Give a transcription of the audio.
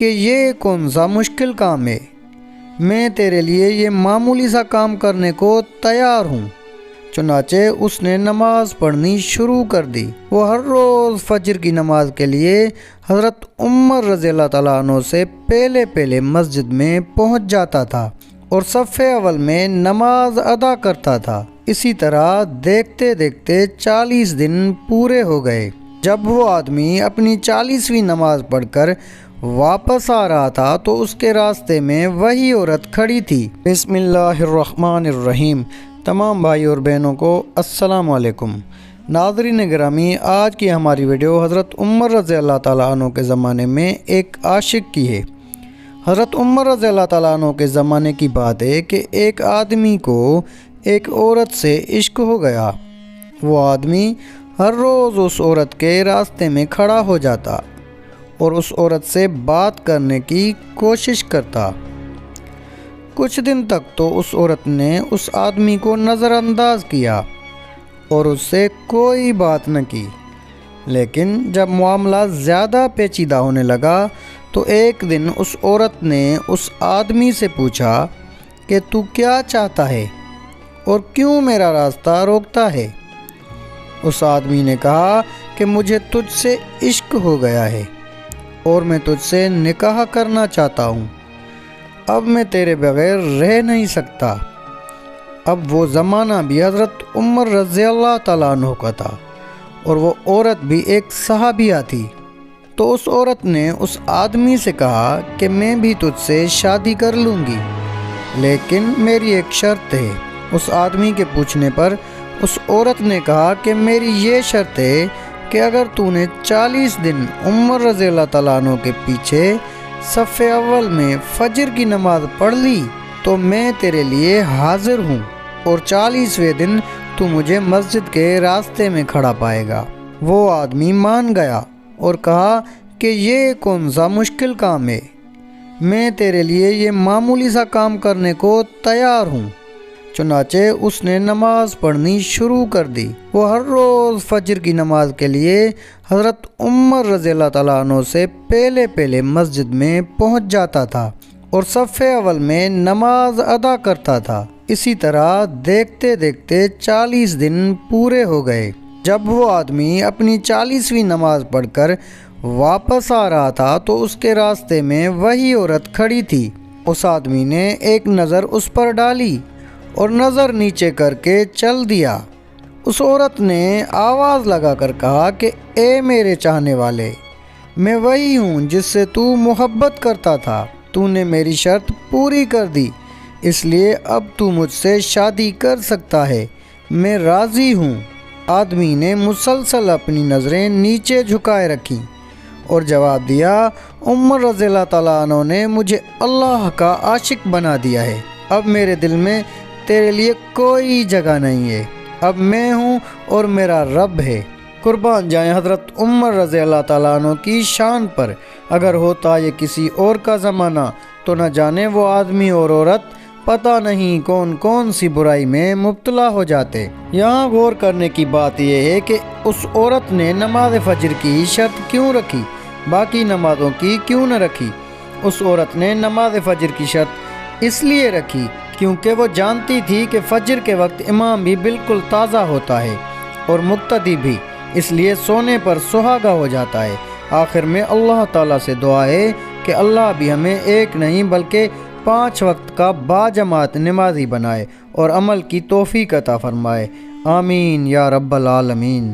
کہ یہ کون سا مشکل کام ہے، میں تیرے لیے یہ معمولی سا کام کرنے کو تیار ہوں۔ چنانچہ اس نے نماز پڑھنی شروع کر دی۔ وہ ہر روز فجر کی نماز کے لیے حضرت عمر رضی اللہ تعالیٰ عنہ سے پہلے مسجد میں پہنچ جاتا تھا اور صف اول میں نماز ادا کرتا تھا۔ اسی طرح دیکھتے دیکھتے 40 دن پورے ہو گئے۔ جب وہ آدمی اپنی 40ویں نماز پڑھ کر واپس آ رہا تھا تو اس کے راستے میں وہی عورت کھڑی تھی۔ بسم اللہ الرحمن الرحیم۔ تمام بھائی اور بہنوں کو السلام علیکم۔ ناظرین گرامی، آج کی ہماری ویڈیو حضرت عمر رضی اللہ تعالیٰ عنہ کے زمانے میں ایک عاشق کی ہے۔ حضرت عمر رضی اللہ تعالیٰ عنہ کے زمانے کی بات ہے کہ ایک آدمی کو ایک عورت سے عشق ہو گیا۔ وہ آدمی ہر روز اس عورت کے راستے میں کھڑا ہو جاتا اور اس عورت سے بات کرنے کی کوشش کرتا۔ کچھ دن تک تو اس عورت نے اس آدمی کو نظر انداز کیا اور اس سے کوئی بات نہ کی، لیکن جب معاملہ زیادہ پیچیدہ ہونے لگا تو ایک دن اس عورت نے اس آدمی سے پوچھا کہ تو کیا چاہتا ہے اور کیوں میرا راستہ روکتا ہے؟ اس آدمی نے کہا کہ مجھے تجھ سے عشق ہو گیا ہے اور میں تجھ سے نکاح کرنا چاہتا ہوں۔ اب میں تیرے بغیر رہ نہیں سکتا۔ اب وہ زمانہ بھی حضرت عمر رضی اللہ تعالیٰ عنہ کا تھا اور وہ عورت بھی ایک صحابیہ تھی۔ تو اس عورت نے اس آدمی سے کہا کہ میں بھی تجھ سے شادی کر لوں گی، لیکن میری ایک شرط ہے۔ اس آدمی کے پوچھنے پر اس عورت نے کہا کہ میری یہ شرط ہے کہ اگر تو نے 40 دن عمر رضی اللہ تعالیٰ عنہ کے پیچھے صف اول میں فجر کی نماز پڑھ لی تو میں تیرے لیے حاضر ہوں اور 40ویں دن تو مجھے مسجد کے راستے میں کھڑا پائے گا۔ وہ آدمی مان گیا اور کہا کہ یہ کون سا مشکل کام ہے، میں تیرے لیے یہ معمولی سا کام کرنے کو تیار ہوں۔ چنانچہ اس نے نماز پڑھنی شروع کر دی۔ وہ ہر روز فجر کی نماز کے لیے حضرت عمر رضی اللہ تعالیٰ عنہ سے پہلے مسجد میں پہنچ جاتا تھا اور صف اول میں نماز ادا کرتا تھا۔ اسی طرح دیکھتے دیکھتے 40 دن پورے ہو گئے۔ جب وہ آدمی اپنی 40ویں نماز پڑھ کر واپس آ رہا تھا تو اس کے راستے میں وہی عورت کھڑی تھی۔ اس آدمی نے ایک نظر اس پر ڈالی اور نظر نیچے کر کے چل دیا۔ اس عورت نے آواز لگا کر کہا کہ اے میرے چاہنے والے، میں وہی ہوں جس سے تو محبت کرتا تھا۔ تو نے میری شرط پوری کر دی، اس لیے اب تو مجھ سے شادی کر سکتا ہے، میں راضی ہوں۔ آدمی نے مسلسل اپنی نظریں نیچے جھکائے رکھیں اور جواب دیا، عمر رضی اللہ تعالیٰ عنہ نے مجھے اللہ کا عاشق بنا دیا ہے۔ اب میرے دل میں تیرے لیے کوئی جگہ نہیں ہے، اب میں ہوں اور میرا رب ہے۔ قربان جائیں حضرت عمر رضی اللہ تعالیٰ عنہ کی شان پر۔ اگر ہوتا یہ کسی اور کا زمانہ تو نہ جانے وہ آدمی اور عورت پتہ نہیں کون سی برائی میں مبتلا ہو جاتے۔ یہاں غور کرنے کی بات یہ ہے کہ اس عورت نے نماز فجر کی شرط کیوں رکھی، باقی نمازوں کی کیوں نہ رکھی؟ اس عورت نے نماز فجر کی شرط اس لیے رکھی کیونکہ وہ جانتی تھی کہ فجر کے وقت امام بھی بالکل تازہ ہوتا ہے اور مقتدی بھی، اس لیے سونے پر سہاگا ہو جاتا ہے۔ آخر میں اللہ تعالیٰ سے دعا ہے کہ اللہ بھی ہمیں ایک نہیں بلکہ 5 وقت کا باجماعت نمازی بنائے اور عمل کی توفیق عطا فرمائے۔ آمین یا رب العالمین۔